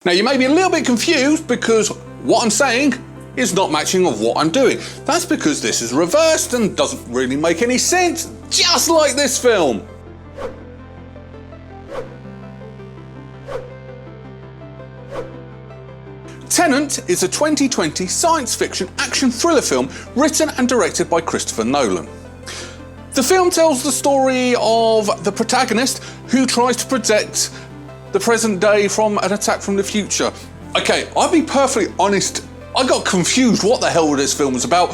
Now you may be a little bit confused because what I'm saying is not matching of what I'm doing. That's because this is reversed and doesn't really make any sense, just like this film. Tenet is a 2020 science fiction action thriller film written and directed by Christopher Nolan. The film tells the story of the protagonist who tries to protect the present day from an attack from the future. Okay, I'll be perfectly honest, I got confused what the hell this film was about.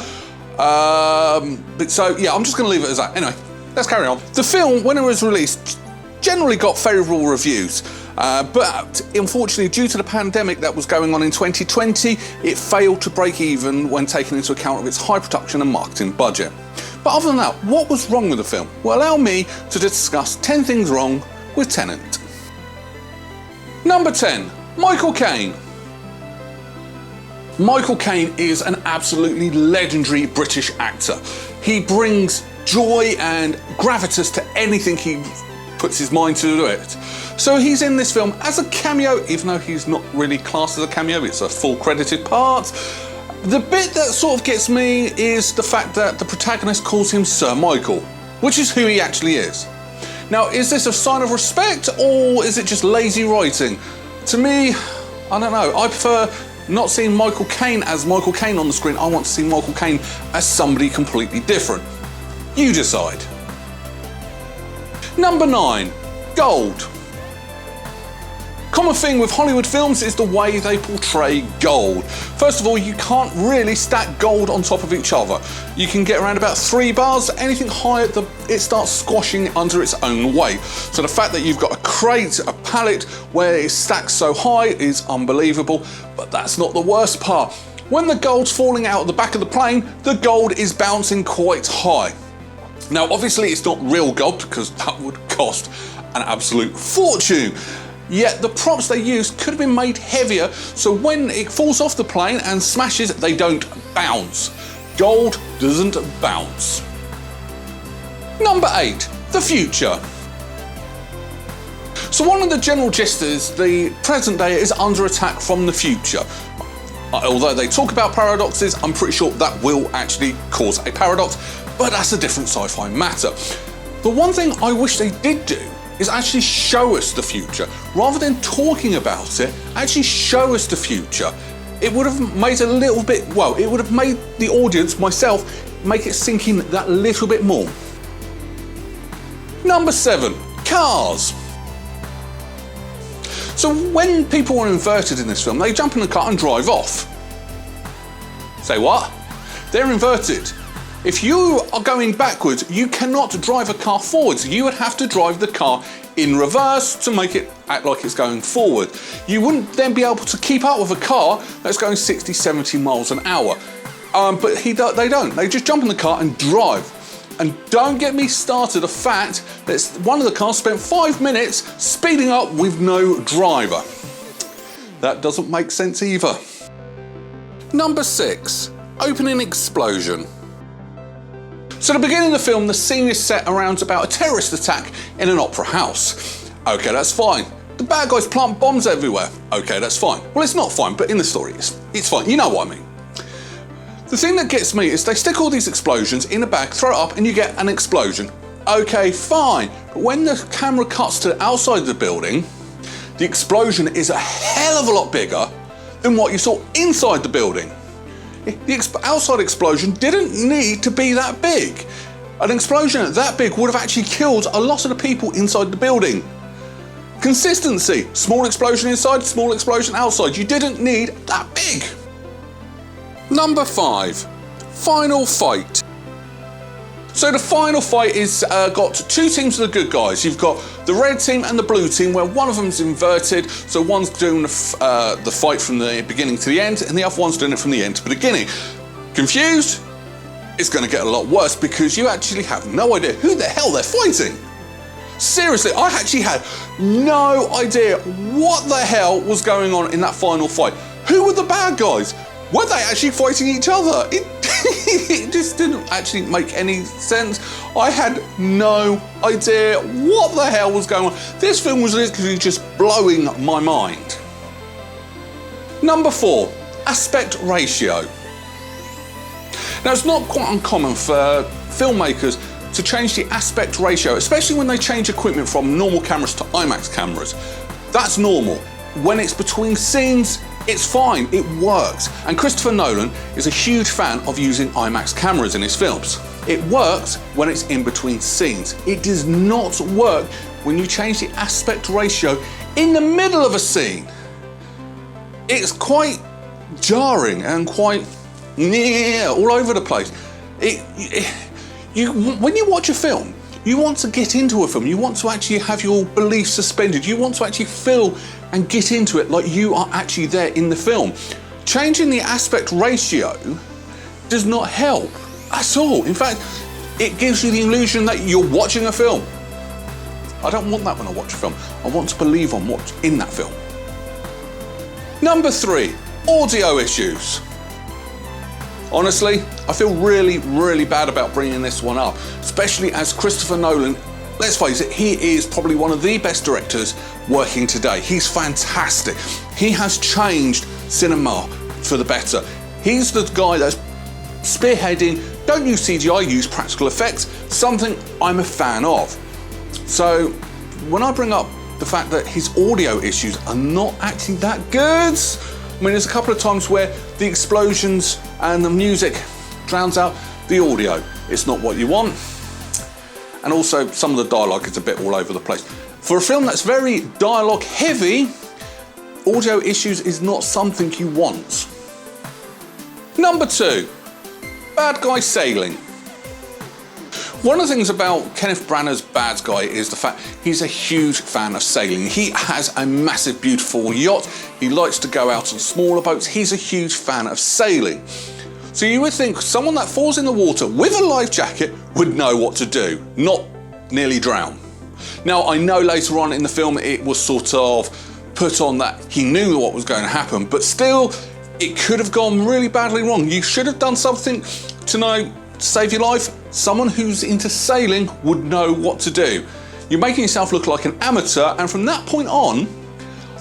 So yeah, I'm just gonna leave it as that. Anyway, let's carry on. The film, when it was released, generally got favourable reviews. But unfortunately, due to the pandemic that was going on in 2020, it failed to break even when taken into account of its high production and marketing budget. But other than that, what was wrong with the film? Well, allow me to discuss 10 things wrong with Tenet. Number 10, Michael Caine. Michael Caine is an absolutely legendary British actor. He brings joy and gravitas to anything he puts his mind to do it. So he's in this film as a cameo, even though he's not really classed as a cameo, it's a full credited part. The bit that sort of gets me is the fact that the protagonist calls him Sir Michael, which is who he actually is. Now, is this a sign of respect or is it just lazy writing? To me, I don't know. I prefer not seeing Michael Caine as Michael Caine on the screen. I want to see Michael Caine as somebody completely different. You decide. Number 9, gold. Common thing with Hollywood films is the way they portray gold. First of all, you can't really stack gold on top of each other. You can get around about 3 bars, anything higher, it starts squashing under its own weight. So the fact that you've got a crate, a pallet, where it's stacked so high is unbelievable, but that's not the worst part. When the gold's falling out of the back of the plane, the gold is bouncing quite high. Now, obviously it's not real gold because that would cost an absolute fortune. Yet the props they used could have been made heavier so when it falls off the plane and smashes, they don't bounce. Gold doesn't bounce. Number 8, the future. So one of the general gist is the present day is under attack from the future. Although they talk about paradoxes, I'm pretty sure that will actually cause a paradox, but that's a different sci-fi matter. The one thing I wish they did do is actually show us the future. Rather than talking about it, actually show us the future. It would have made a little bit, well, it would have made the audience, myself, make it sink in that little bit more. Number 7, cars. So when people are inverted in this film, they jump in the car and drive off. Say what? They're inverted. If you are going backwards, you cannot drive a car forwards. You would have to drive the car in reverse to make it act like it's going forward. You wouldn't then be able to keep up with a car that's going 60, 70 miles an hour. But they don't. They just jump in the car and drive. And don't get me started the fact that one of the cars spent 5 minutes speeding up with no driver. That doesn't make sense either. Number 6, opening explosion. So at the beginning of the film, the scene is set around about a terrorist attack in an opera house. Okay, that's fine. The bad guys plant bombs everywhere. Okay, that's fine. Well, it's not fine, but in the story, it's fine. You know what I mean. The thing that gets me is they stick all these explosions in a bag, throw it up, and you get an explosion. Okay, fine. But when the camera cuts to outside the building, the explosion is a hell of a lot bigger than what you saw inside the building. The outside explosion didn't need to be that big. An explosion that big would have actually killed a lot of the people inside the building. Consistency. Small explosion inside, small explosion outside. You didn't need that big. Number 5, final fight. So the final fight is got 2 teams of the good guys. You've got the red team and the blue team, where one of them's inverted, so one's doing the fight from the beginning to the end, and the other one's doing it from the end to the beginning. Confused? It's going to get a lot worse because you actually have no idea who the hell they're fighting. Seriously, I actually had no idea what the hell was going on in that final fight. Who were the bad guys? Were they actually fighting each other? It just didn't actually make any sense. I had no idea what the hell was going on. This film was literally just blowing my mind. Number 4, aspect ratio. Now, it's not quite uncommon for filmmakers to change the aspect ratio, especially when they change equipment from normal cameras to IMAX cameras. That's normal. When it's between scenes, it's fine, it works. And Christopher Nolan is a huge fan of using IMAX cameras in his films. It works when it's in between scenes. It does not work when you change the aspect ratio in the middle of a scene. It's quite jarring and quite all over the place. When you watch a film, you want to get into a film, you want to actually have your beliefs suspended, you want to actually feel and get into it like you are actually there in the film. Changing the aspect ratio does not help at all. In fact, it gives you the illusion that you're watching a film. I don't want that when I watch a film. I want to believe I'm what's in that film. Number 3, audio issues. Honestly, I feel really bad about bringing this one up, especially as Christopher Nolan, let's face it, he is probably one of the best directors working today. He's fantastic. He has changed cinema for the better. He's the guy that's spearheading, don't use CGI, use practical effects, something I'm a fan of. So when I bring up the fact that his audio issues are not actually that good, I mean, there's a couple of times where the explosions and the music drowns out the audio. It's not what you want. And also some of the dialogue is a bit all over the place. For a film that's very dialogue heavy, audio issues is not something you want. Number 2, bad guy sailing. One of the things about Kenneth Branagh's bad guy is the fact he's a huge fan of sailing. He has a massive, beautiful yacht. He likes to go out on smaller boats. He's a huge fan of sailing. So you would think someone that falls in the water with a life jacket would know what to do, not nearly drown. Now, I know later on in the film it was sort of put on that he knew what was going to happen, but still, it could have gone really badly wrong. You should have done something to save your life. Someone who's into sailing would know what to do. You're making yourself look like an amateur, and from that point on,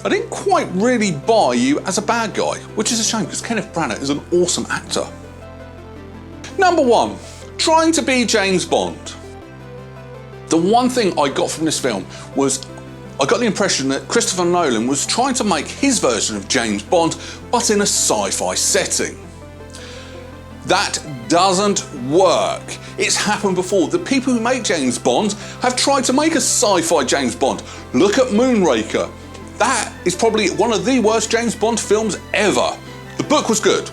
I didn't quite really buy you as a bad guy, which is a shame because Kenneth Branagh is an awesome actor. Number 1, trying to be James Bond. The one thing I got from this film was I got the impression that Christopher Nolan was trying to make his version of James Bond, but in a sci-fi setting. That doesn't work. It's happened before. The people who make James Bond have tried to make a sci-fi James Bond. Look at Moonraker. That is probably one of the worst James Bond films ever. The book was good.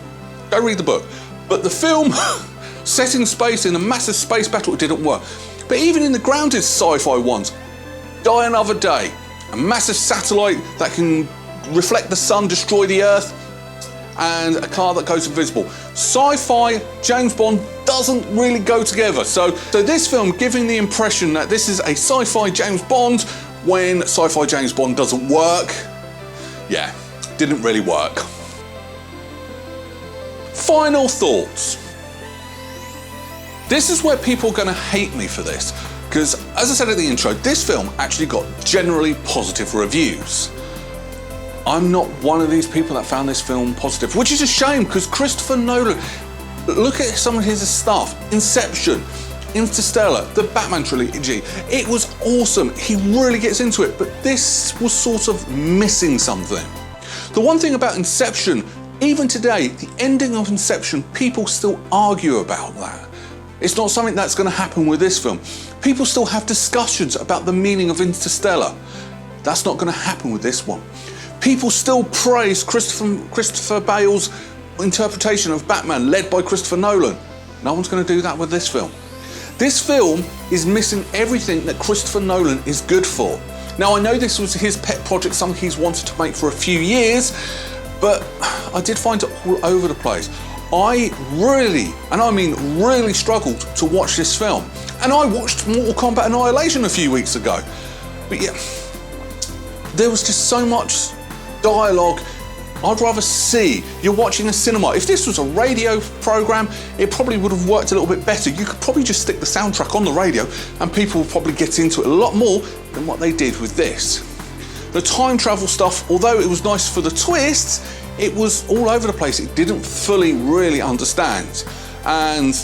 Go read the book. But the film, set in space in a massive space battle, it didn't work. But even in the grounded sci-fi ones, Die Another Day, a massive satellite that can reflect the sun, destroy the Earth, and a car that goes invisible. Sci-fi James Bond doesn't really go together. So this film giving the impression that this is a sci-fi James Bond when sci-fi James Bond doesn't work, yeah, didn't really work. Final thoughts. This is where people are going to hate me for this, because as I said at the intro, this film actually got generally positive reviews. I'm not one of these people that found this film positive, which is a shame because Christopher Nolan, look at some of his stuff. Inception, Interstellar, the Batman trilogy, it was awesome. He really gets into it, but this was sort of missing something. The one thing about Inception, even today, the ending of Inception, people still argue about that. It's not something that's going to happen with this film. People still have discussions about the meaning of Interstellar. That's not going to happen with this one. People still praise Christopher Bale's interpretation of Batman, led by Christopher Nolan. No one's going to do that with this film. This film is missing everything that Christopher Nolan is good for. Now, I know this was his pet project, something he's wanted to make for a few years, but I did find it all over the place. I really, and I mean really, struggled to watch this film. And I watched Mortal Kombat Annihilation a few weeks ago. But yeah, there was just so much dialogue. I'd rather see. You're watching a cinema. If this was a radio program, it probably would have worked a little bit better. You could probably just stick the soundtrack on the radio and people would probably get into it a lot more than what they did with this. The time travel stuff, although it was nice for the twists, it was all over the place. It didn't fully really understand. And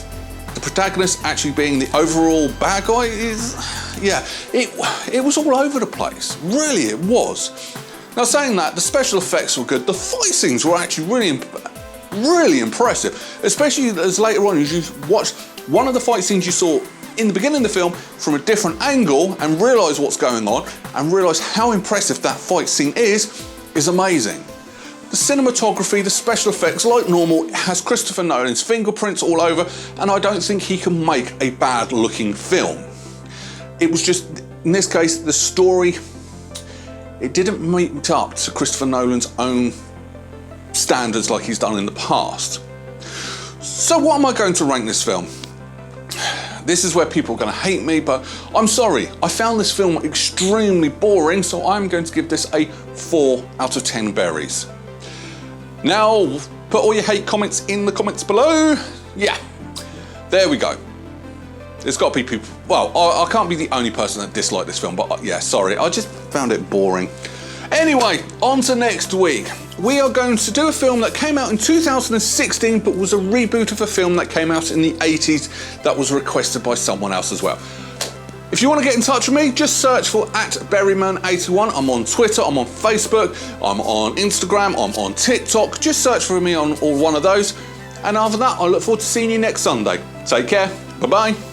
the protagonist actually being the overall bad guy is, yeah, it was all over the place. Really, it was. Now, saying that, the special effects were good. The fight scenes were actually really impressive, especially as later on as you watch one of the fight scenes you saw in the beginning of the film from a different angle and realise what's going on and realise how impressive that fight scene is amazing. The cinematography, the special effects, like normal, has Christopher Nolan's fingerprints all over, and I don't think he can make a bad looking film. It was just, in this case, the story, it didn't meet up to Christopher Nolan's own standards like he's done in the past. So what am I going to rank this film? This is where people are going to hate me, but I'm sorry. I found this film extremely boring, so I'm going to give this a 4 out of 10 berries. Now, put all your hate comments in the comments below. Yeah, there we go. There's got to be people, well, I can't be the only person that disliked this film, but yeah, sorry, I just found it boring. Anyway, on to next week. We are going to do a film that came out in 2016, but was a reboot of a film that came out in the 80s that was requested by someone else as well. If you want to get in touch with me, just search for @Berryman81. I'm on Twitter, I'm on Facebook, I'm on Instagram, I'm on TikTok. Just search for me on all one of those. And after that, I look forward to seeing you next Sunday. Take care. Bye-bye.